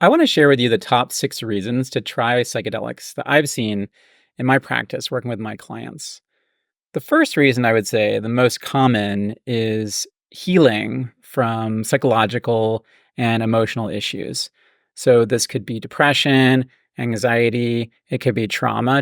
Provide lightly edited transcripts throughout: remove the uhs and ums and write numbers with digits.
I want to share with you the top 6 reasons to try psychedelics that I've seen in my practice working with my clients. The first reason I would say, the most common, is healing from psychological and emotional issues. So, this could be depression, anxiety, it could be trauma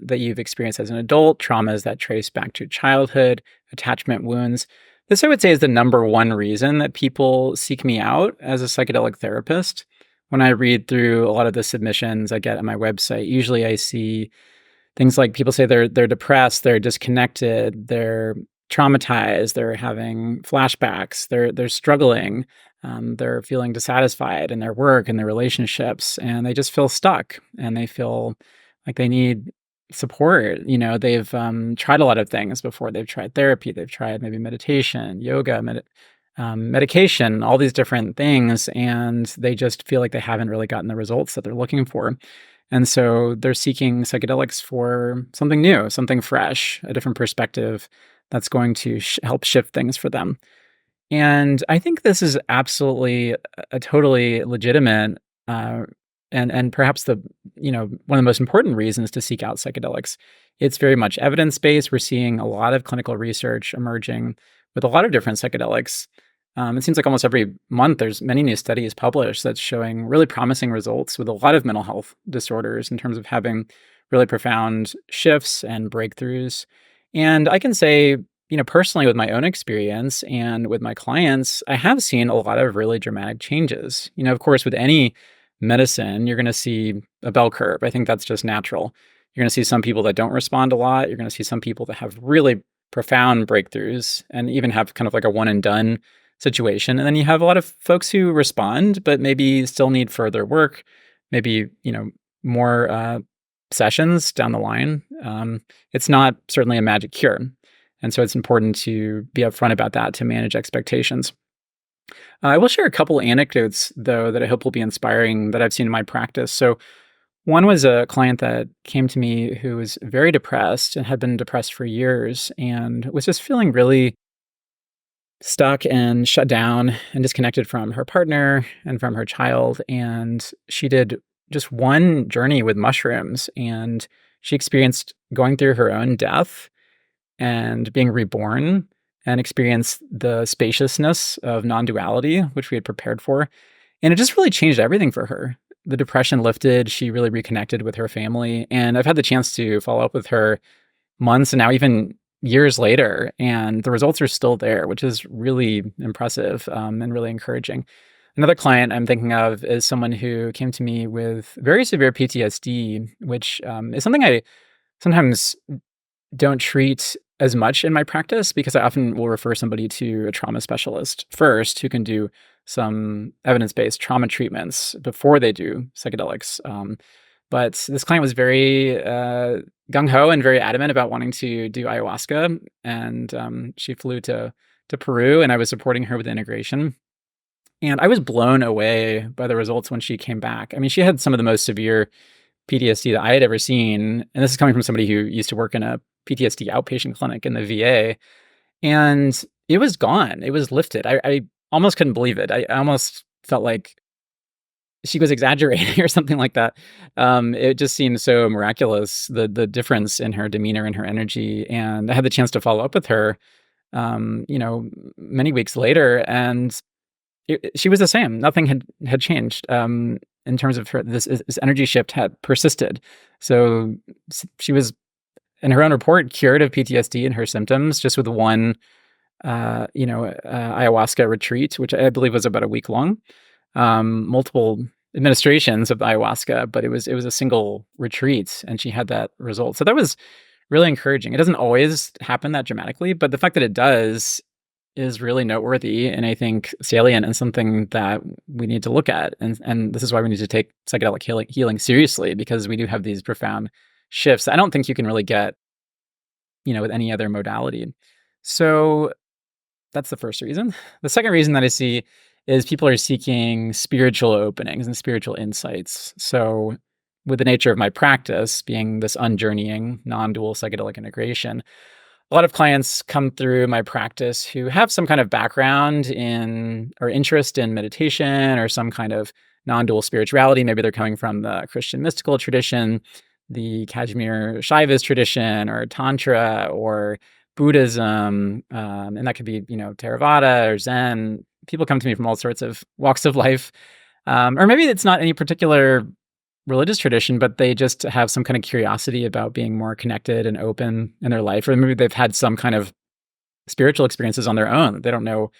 that you've experienced as an adult, traumas that trace back to childhood, attachment wounds. This, I would say, is the number one reason that people seek me out as a psychedelic therapist. When I read through a lot of the submissions I get on my website, usually I see things like people say they're depressed, they're disconnected, they're traumatized, they're having flashbacks, they're struggling, they're feeling dissatisfied in their work and their relationships, and they just feel stuck and they feel like they need support. They've tried a lot of things before. They've tried therapy, they've tried maybe meditation, yoga, medication, all these different things, and they just feel like they haven't really gotten the results that they're looking for. And so they're seeking psychedelics for something new, something fresh, a different perspective that's going to help shift things for them. And I think this is absolutely a totally legitimate and perhaps one of the most important reasons to seek out psychedelics. It's very much evidence based. We're seeing a lot of clinical research emerging with a lot of different psychedelics. It seems like almost every month there's many new studies published that's showing really promising results with a lot of mental health disorders in terms of having really profound shifts and breakthroughs. And I can say, personally with my own experience and with my clients, I have seen a lot of really dramatic changes. Of course, with any medicine, you're going to see a bell curve. I think that's just natural. You're going to see some people that don't respond a lot. You're going to see some people that have really profound breakthroughs and even have kind of like a one and done situation. And then you have a lot of folks who respond, but maybe still need further work, maybe, more sessions down the line. It's not certainly a magic cure. And so it's important to be upfront about that to manage expectations. I will share a couple anecdotes, though, that I hope will be inspiring that I've seen in my practice. So, one was a client that came to me who was very depressed and had been depressed for years and was just feeling really stuck and shut down and disconnected from her partner and from her child. And she did just one journey with mushrooms, and she experienced going through her own death and being reborn and experienced the spaciousness of non-duality, which we had prepared for. And it just really changed everything for her. The depression lifted. She really reconnected with her family. And I've had the chance to follow up with her months and now even years later, and the results are still there, which is really impressive and really encouraging. Another client I'm thinking of is someone who came to me with very severe PTSD, which is something I sometimes don't treat as much in my practice because I often will refer somebody to a trauma specialist first who can do some evidence-based trauma treatments before they do psychedelics. But this client was very gung-ho and very adamant about wanting to do ayahuasca. And she flew to Peru, and I was supporting her with integration. And I was blown away by the results when she came back. I mean, she had some of the most severe PTSD that I had ever seen. And this is coming from somebody who used to work in a PTSD outpatient clinic in the VA. And it was gone. It was lifted. I almost couldn't believe it. I almost felt like she was exaggerating or something like that. It just seemed so miraculous, the difference in her demeanor and her energy. And I had the chance to follow up with her, many weeks later, and she was the same. Nothing had changed in terms of her. This energy shift had persisted. So she was, in her own report, cured of PTSD and her symptoms just with one, ayahuasca retreat, which I believe was about a week long. Multiple administrations of ayahuasca, but it was a single retreat, and she had that result. So that was really encouraging. It doesn't always happen that dramatically, but the fact that it does is really noteworthy, and I think salient, and something that we need to look at. And this is why we need to take psychedelic healing seriously, because we do have these profound shifts I don't think you can really get, with any other modality. So that's the first reason. The second reason that I see is people are seeking spiritual openings and spiritual insights. So with the nature of my practice being this unjourneying, non-dual psychedelic integration, a lot of clients come through my practice who have some kind of background in or interest in meditation or some kind of non-dual spirituality. Maybe they're coming from the Christian mystical tradition, the Kashmir Shaivist tradition, or Tantra, or Buddhism, and that could be, Theravada or Zen. People come to me from all sorts of walks of life. Or maybe it's not any particular religious tradition, but they just have some kind of curiosity about being more connected and open in their life. Or maybe they've had some kind of spiritual experiences on their own. They don't know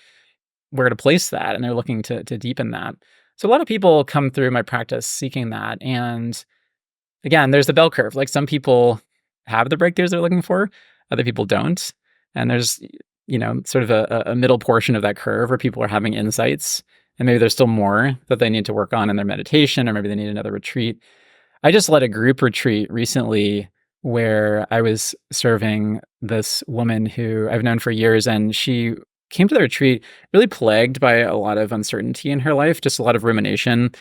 where to place that, and they're looking to deepen that. So a lot of people come through my practice seeking that. And again, there's the bell curve. Like, some people have the breakthroughs they're looking for, other people don't. And there's, sort of a middle portion of that curve where people are having insights, and maybe there's still more that they need to work on in their meditation, or maybe they need another retreat. I just led a group retreat recently where I was serving this woman who I've known for years, and she came to the retreat really plagued by a lot of uncertainty in her life, just a lot of rumination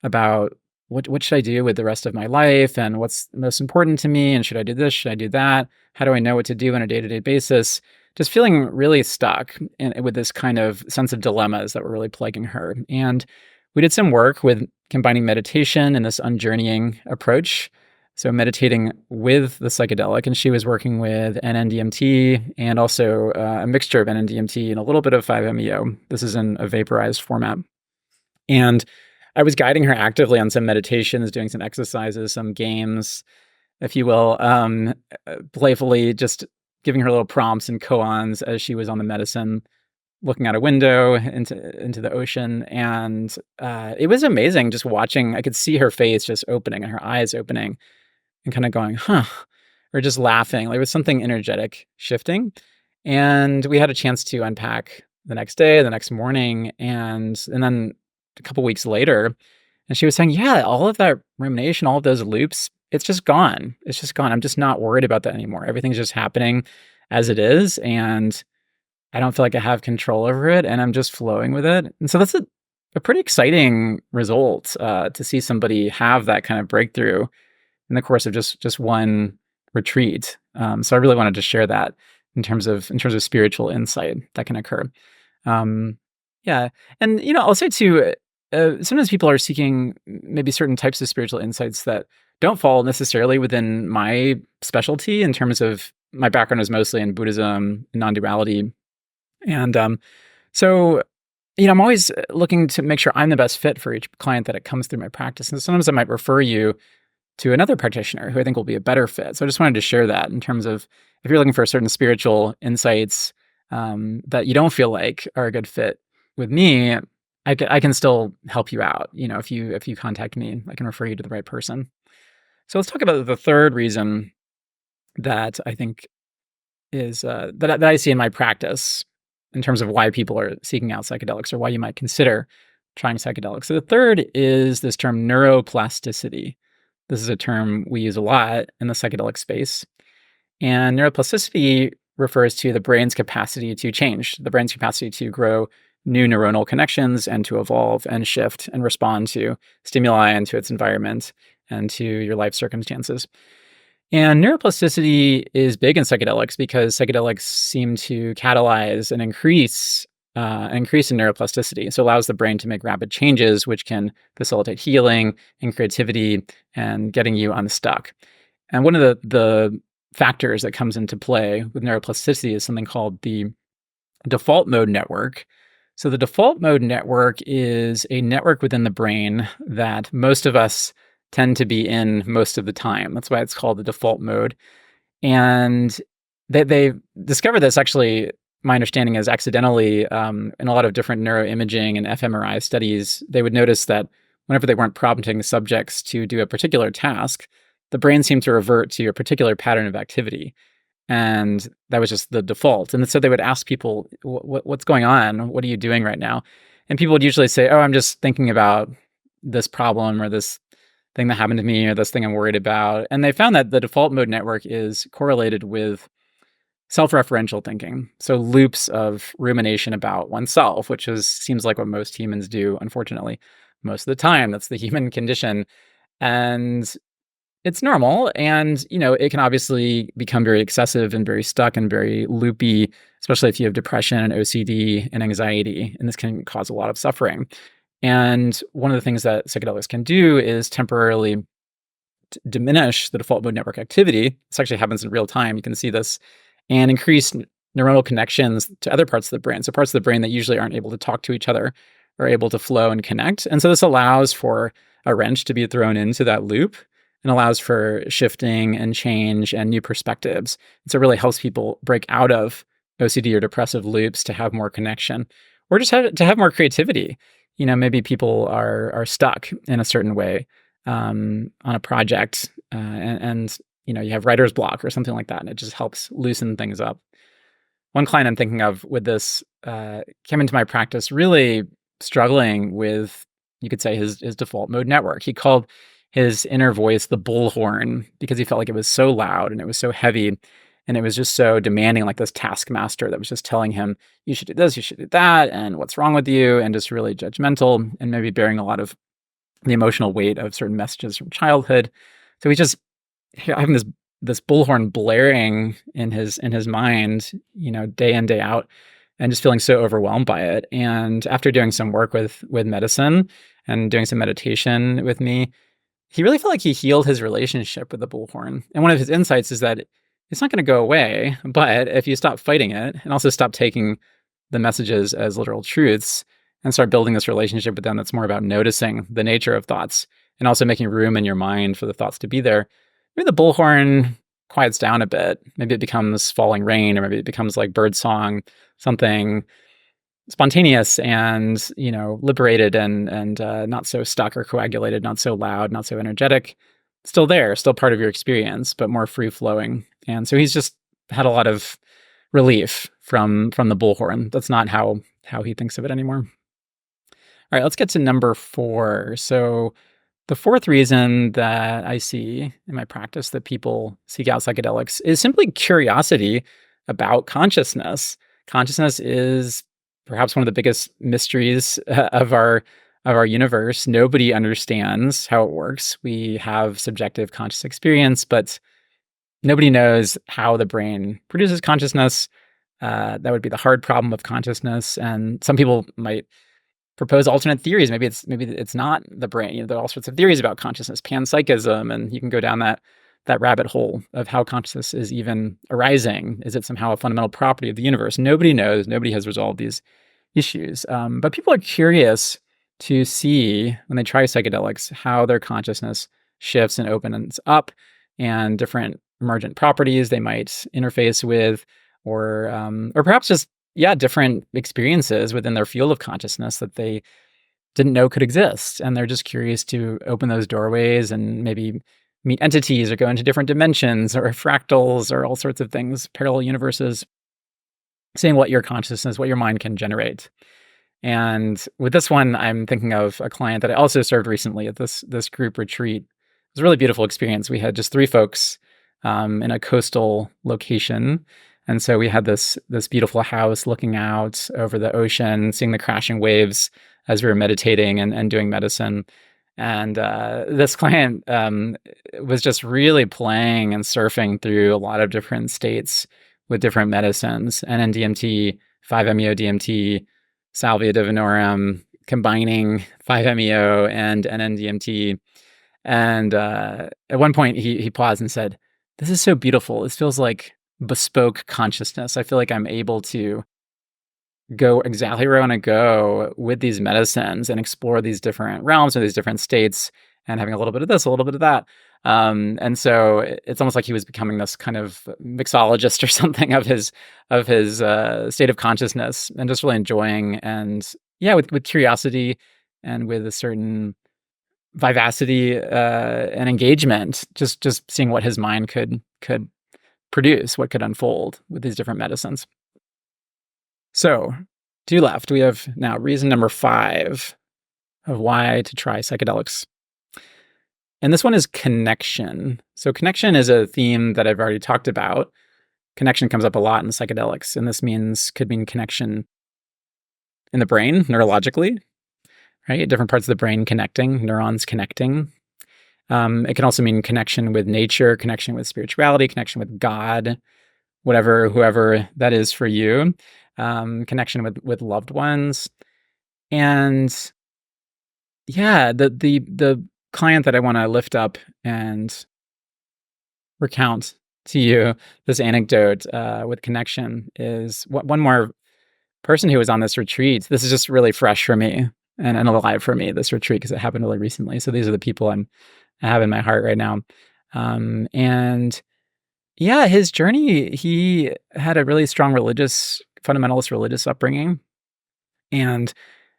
about what should I do with the rest of my life, and what's most important to me, and should I do this, should I do that? How do I know what to do on a day-to-day basis? Just feeling really stuck with this kind of sense of dilemmas that were really plaguing her. And we did some work with combining meditation and this unjourneying approach. So meditating with the psychedelic, and she was working with NN-DMT and also a mixture of NN-DMT and a little bit of 5-MeO. This is in a vaporized format. And I was guiding her actively on some meditations, doing some exercises, some games, if you will, playfully just giving her little prompts and koans as she was on the medicine, looking out a window into the ocean. And it was amazing just watching. I could see her face just opening and her eyes opening and kind of going, huh, or just laughing. Like, there was something energetic shifting. And we had a chance to unpack the next day, the next morning, and then a couple weeks later, and she was saying, yeah, all of that rumination, all of those loops, it's just gone. It's just gone. I'm just not worried about that anymore. Everything's just happening as it is, and I don't feel like I have control over it, and I'm just flowing with it. And so that's a pretty exciting result to see somebody have that kind of breakthrough in the course of just one retreat. So I really wanted to share that in terms of spiritual insight that can occur. Yeah, and I'll say too, sometimes people are seeking maybe certain types of spiritual insights that don't fall necessarily within my specialty. In terms of, my background is mostly in Buddhism and non-duality, and so I'm always looking to make sure I'm the best fit for each client that it comes through my practice. And sometimes I might refer you to another practitioner who I think will be a better fit. So I just wanted to share that in terms of, if you're looking for certain spiritual insights that you don't feel like are a good fit with me, I can still help you out. If you contact me, I can refer you to the right person. So let's talk about the third reason that I think is that I see in my practice in terms of why people are seeking out psychedelics, or why you might consider trying psychedelics. So the third is this term neuroplasticity. This is a term we use a lot in the psychedelic space. And neuroplasticity refers to the brain's capacity to change, the brain's capacity to grow new neuronal connections and to evolve and shift and respond to stimuli and to its environment and to your life circumstances. And neuroplasticity is big in psychedelics because psychedelics seem to catalyze an increase in neuroplasticity. So it allows the brain to make rapid changes, which can facilitate healing and creativity and getting you unstuck. And one of the factors that comes into play with neuroplasticity is something called the default mode network. So the default mode network is a network within the brain that most of us tend to be in most of the time. That's why it's called the default mode. And they discovered this, actually, my understanding is accidentally, in a lot of different neuroimaging and fMRI studies. They would notice that whenever they weren't prompting subjects to do a particular task, the brain seemed to revert to a particular pattern of activity. And that was just the default. And so they would ask people, what's going on? What are you doing right now? And people would usually say, oh, I'm just thinking about this problem or this thing that happened to me or this thing I'm worried about. And they found that the default mode network is correlated with self-referential thinking. So loops of rumination about oneself, which seems like what most humans do, unfortunately, most of the time. That's the human condition. And it's normal. And, it can obviously become very excessive and very stuck and very loopy, especially if you have depression and OCD and anxiety. And this can cause a lot of suffering. And one of the things that psychedelics can do is temporarily diminish the default mode network activity. This actually happens in real time. You can see this, and increase neuronal connections to other parts of the brain. So parts of the brain that usually aren't able to talk to each other are able to flow and connect. And so this allows for a wrench to be thrown into that loop and allows for shifting and change and new perspectives. And so it really helps people break out of OCD or depressive loops to have more connection, or just to have more creativity. Maybe people are stuck in a certain way on a project, and you have writer's block or something like that, and it just helps loosen things up. One client I'm thinking of with this came into my practice really struggling with, you could say, his default mode network. He called his inner voice the bullhorn because he felt like it was so loud and it was so heavy and it was just so demanding, like this taskmaster that was just telling him, you should do this, you should do that, and what's wrong with you, and just really judgmental and maybe bearing a lot of the emotional weight of certain messages from childhood. So he's just having this bullhorn blaring in his mind, day in, day out, and just feeling so overwhelmed by it. And after doing some work with medicine and doing some meditation with me, he really felt like he healed his relationship with the bullhorn. And one of his insights is that it's not going to go away, but if you stop fighting it and also stop taking the messages as literal truths and start building this relationship with them that's more about noticing the nature of thoughts and also making room in your mind for the thoughts to be there, maybe the bullhorn quiets down a bit. Maybe it becomes falling rain, or maybe it becomes like bird song, something spontaneous and liberated and not so stuck or coagulated, not so loud, not so energetic. Still there, still part of your experience, but more free flowing. And so he's just had a lot of relief from the bullhorn. That's not how he thinks of it anymore. All right, let's get to number 4. So the fourth reason that I see in my practice that people seek out psychedelics is simply curiosity about consciousness. Consciousness is perhaps one of the biggest mysteries of our universe. Nobody understands how it works. We have subjective conscious experience, but nobody knows how the brain produces consciousness. That would be the hard problem of consciousness. And some people might propose alternate theories. Maybe it's not the brain. There are all sorts of theories about consciousness, panpsychism, and you can go down that rabbit hole of how consciousness is even arising. Is it somehow a fundamental property of the universe? Nobody knows. Nobody has resolved these issues. But people are curious to see, when they try psychedelics, how their consciousness shifts and opens up, and different emergent properties they might interface with, or perhaps just different experiences within their field of consciousness that they didn't know could exist. And they're just curious to open those doorways and maybe meet entities or go into different dimensions or fractals or all sorts of things, parallel universes, seeing what your consciousness, what your mind can generate. And with this one, I'm thinking of a client that I also served recently at this group retreat. It was a really beautiful experience. We had just 3 folks in a coastal location. And so we had this beautiful house looking out over the ocean, seeing the crashing waves as we were meditating and doing medicine. And this client was just really playing and surfing through a lot of different states with different medicines, NN-DMT, 5-MeO-DMT, salvia divinorum, combining 5-MeO and NN-DMT. And at one point, he paused and said, "This is so beautiful. This feels like bespoke consciousness. I feel like I'm able to go exactly where I want to go with these medicines and explore these different realms or these different states, and having a little bit of this, a little bit of that." And so it's almost like he was becoming this kind of mixologist or something of his state of consciousness, and just really enjoying, and with curiosity and with a certain vivacity and engagement, just seeing what his mind could produce, what could unfold with these different medicines. So 2 left. We have now reason number 5 of why to try psychedelics. And this one is connection. So connection is a theme that I've already talked about. Connection comes up a lot in psychedelics, and this could mean connection in the brain, neurologically, right? Different parts of the brain connecting, neurons connecting. It can also mean connection with nature, connection with spirituality, connection with God, whoever that is for you, connection with loved ones. And Yeah, the client that I wanna lift up and recount to you this anecdote, with connection is one more person who was on this retreat. This is just really fresh for me and alive for me, this retreat, because it happened really recently. So these are the people I have in my heart right now. And yeah, his journey, he had a really strong fundamentalist religious upbringing, and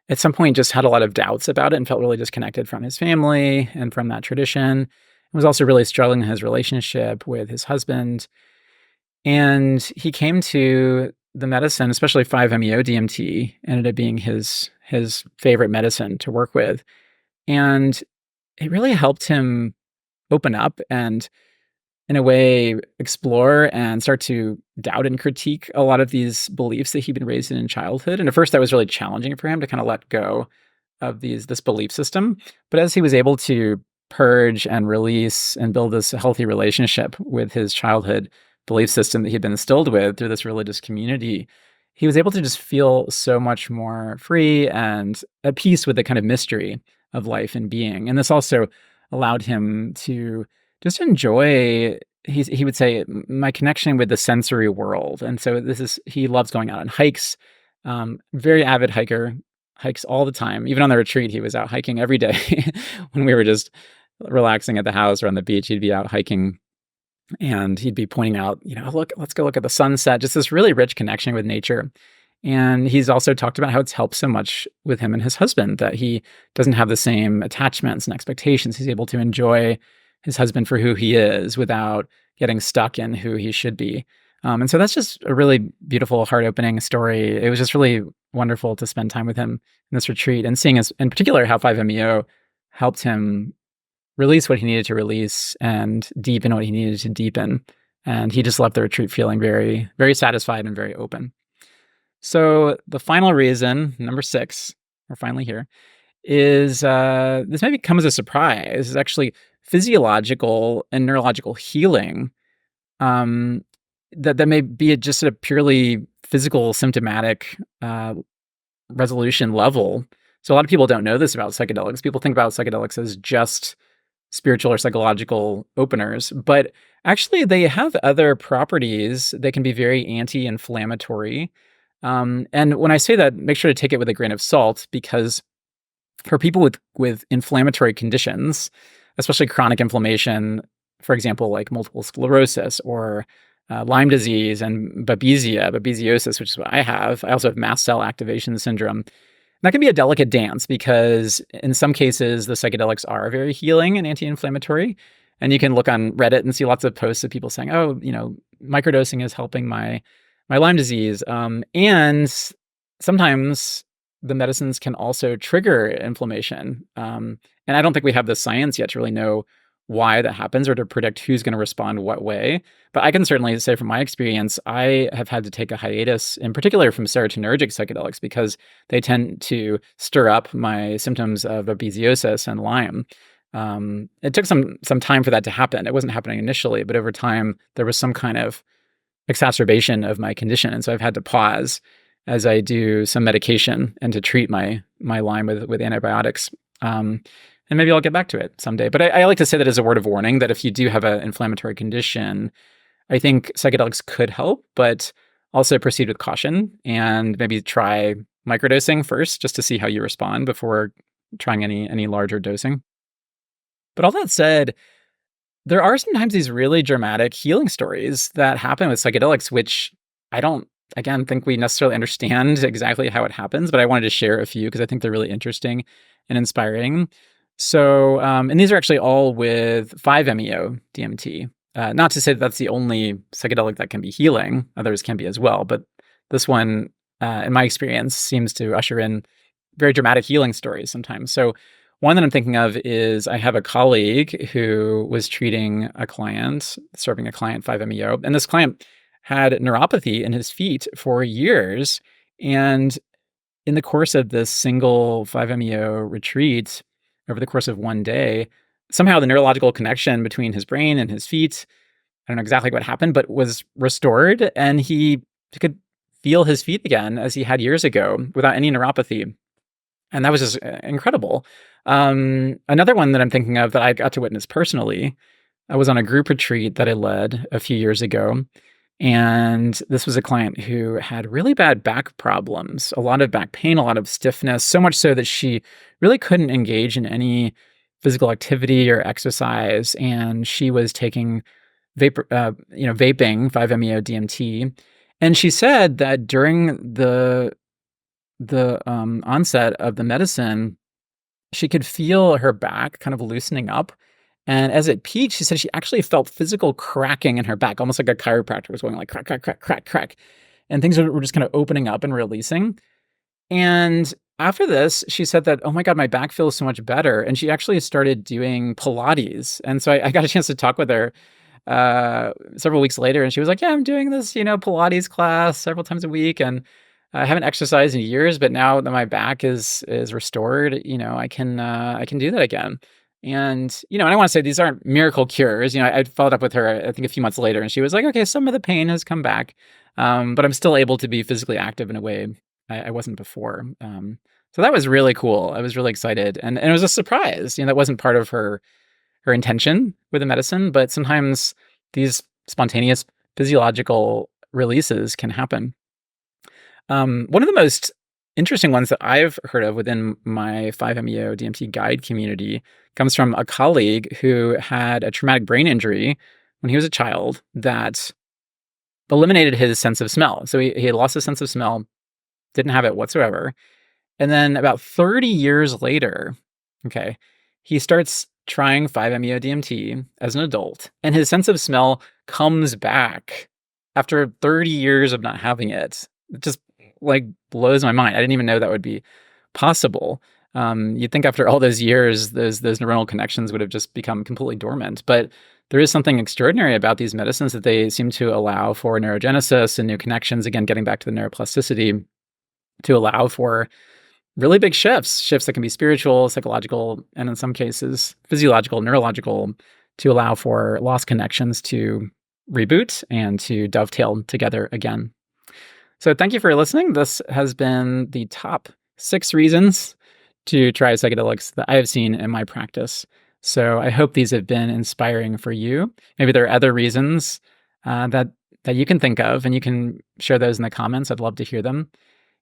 at some point just had a lot of doubts about it and felt really disconnected from his family and from that tradition. He was also really struggling in his relationship with his husband. And he came to the medicine, especially 5-MeO DMT, ended up being his favorite medicine to work with. And it really helped him open up and, in a way, explore and start to doubt and critique a lot of these beliefs that he'd been raised in childhood. And at first, that was really challenging for him to kind of let go of this belief system. But as he was able to purge and release and build this healthy relationship with his childhood belief system that he'd been instilled with through this religious community, he was able to just feel so much more free and at peace with the kind of mystery of life and being. And this also allowed him to just enjoy, he would say, my connection with the sensory world. And so he loves going out on hikes, very avid hiker, hikes all the time. Even on the retreat, he was out hiking every day. When we were just relaxing at the house or on the beach, he'd be out hiking, and he'd be pointing out, look, let's go look at the sunset, just this really rich connection with nature. And he's also talked about how it's helped so much with him and his husband, that he doesn't have the same attachments and expectations. He's able to enjoy his husband for who he is without getting stuck in who he should be. And so that's just a really beautiful, heart-opening story. It was just really wonderful to spend time with him in this retreat and seeing, in particular, how 5-MeO helped him release what he needed to release and deepen what he needed to deepen. And he just left the retreat feeling very, very satisfied and very open. So the final reason, number 6, we're finally here, is this maybe come as a surprise, is actually physiological and neurological healing, that may be at just a purely physical symptomatic resolution level. So a lot of people don't know this about psychedelics. People think about psychedelics as just spiritual or psychological openers, but actually they have other properties. They can be very anti-inflammatory. And when I say that, make sure to take it with a grain of salt, because for people with inflammatory conditions, especially chronic inflammation, for example, like multiple sclerosis or Lyme disease and babesiosis, which is what I have. I also have mast cell activation syndrome. That can be a delicate dance, because in some cases, the psychedelics are very healing and anti-inflammatory. And you can look on Reddit and see lots of posts of people saying, oh, microdosing is helping my Lyme disease. And sometimes the medicines can also trigger inflammation. And I don't think we have the science yet to really know why that happens or to predict who's going to respond what way. But I can certainly say from my experience, I have had to take a hiatus, in particular from serotonergic psychedelics, because they tend to stir up my symptoms of babesiosis and Lyme. It took some time for that to happen. It wasn't happening initially, but over time, there was some kind of exacerbation of my condition. And so I've had to pause as I do some medication and to treat my Lyme with antibiotics. And maybe I'll get back to it someday. But I like to say that as a word of warning, that if you do have an inflammatory condition, I think psychedelics could help, but also proceed with caution and maybe try microdosing first, just to see how you respond before trying any larger dosing. But all that said, there are sometimes these really dramatic healing stories that happen with psychedelics, which I don't, again, think we necessarily understand exactly how it happens, but I wanted to share a few because I think they're really interesting and inspiring. So, and these are actually all with 5-MeO DMT. Not to say that that's the only psychedelic that can be healing. Others can be as well. But this one, in my experience, seems to usher in very dramatic healing stories sometimes. So one that I'm thinking of is, I have a colleague who was treating a client, serving a client 5-MeO. And this client had neuropathy in his feet for years. And in the course of this single 5-MeO retreat, over the course of one day, somehow the neurological connection between his brain and his feet, I don't know exactly what happened, but was restored, and he could feel his feet again as he had years ago without any neuropathy. And that was just incredible. Another one that I'm thinking of that I got to witness personally, I was on a group retreat that I led a few years ago, and this was a client who had really bad back problems, a lot of back pain, a lot of stiffness, so much so that she really couldn't engage in any physical activity or exercise, and she was taking vaping 5-MeO DMT, and she said that during the onset of the medicine, she could feel her back kind of loosening up, and as it peaked, she said she actually felt physical cracking in her back, almost like a chiropractor was going like crack, crack, crack, crack, crack, and things were just kind of opening up and releasing. And after this, she said that, "Oh my god, my back feels so much better," and she actually started doing Pilates, and so I got a chance to talk with her, several weeks later, and she was like, "Yeah, I'm doing this, Pilates class several times a week, and I haven't exercised in years, but now that my back is restored, I can do that again." And I want to say these aren't miracle cures. I followed up with her, I think, a few months later, and she was like, "Okay, some of the pain has come back, but I'm still able to be physically active in a way I wasn't before." So that was really cool. I was really excited, and it was a surprise. That wasn't part of her intention with the medicine, but sometimes these spontaneous physiological releases can happen. One of the most interesting ones that I've heard of within my 5-MeO DMT guide community comes from a colleague who had a traumatic brain injury when he was a child that eliminated his sense of smell. So he had lost his sense of smell, didn't have it whatsoever. And then about 30 years later, okay, he starts trying 5-MeO DMT as an adult, and his sense of smell comes back after 30 years of not having it. It just like blows my mind. I didn't even know that would be possible. You'd think after all those years, those neuronal connections would have just become completely dormant. But there is something extraordinary about these medicines that they seem to allow for neurogenesis and new connections. Again, getting back to the neuroplasticity, to allow for really big shifts that can be spiritual, psychological, and in some cases, physiological, neurological, to allow for lost connections to reboot and to dovetail together again. So thank you for listening. This has been the top 6 reasons to try psychedelics that I have seen in my practice. So I hope these have been inspiring for you. Maybe there are other reasons that you can think of, and you can share those in the comments. I'd love to hear them.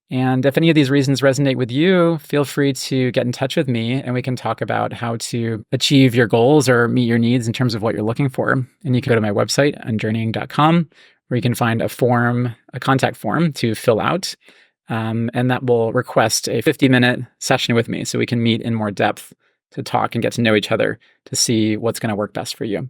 And if any of these reasons resonate with you, feel free to get in touch with me, and we can talk about how to achieve your goals or meet your needs in terms of what you're looking for. And you can go to my website, unjourneying.com, where you can find a contact form to fill out. And that will request a 50-minute session with me so we can meet in more depth to talk and get to know each other to see what's going to work best for you.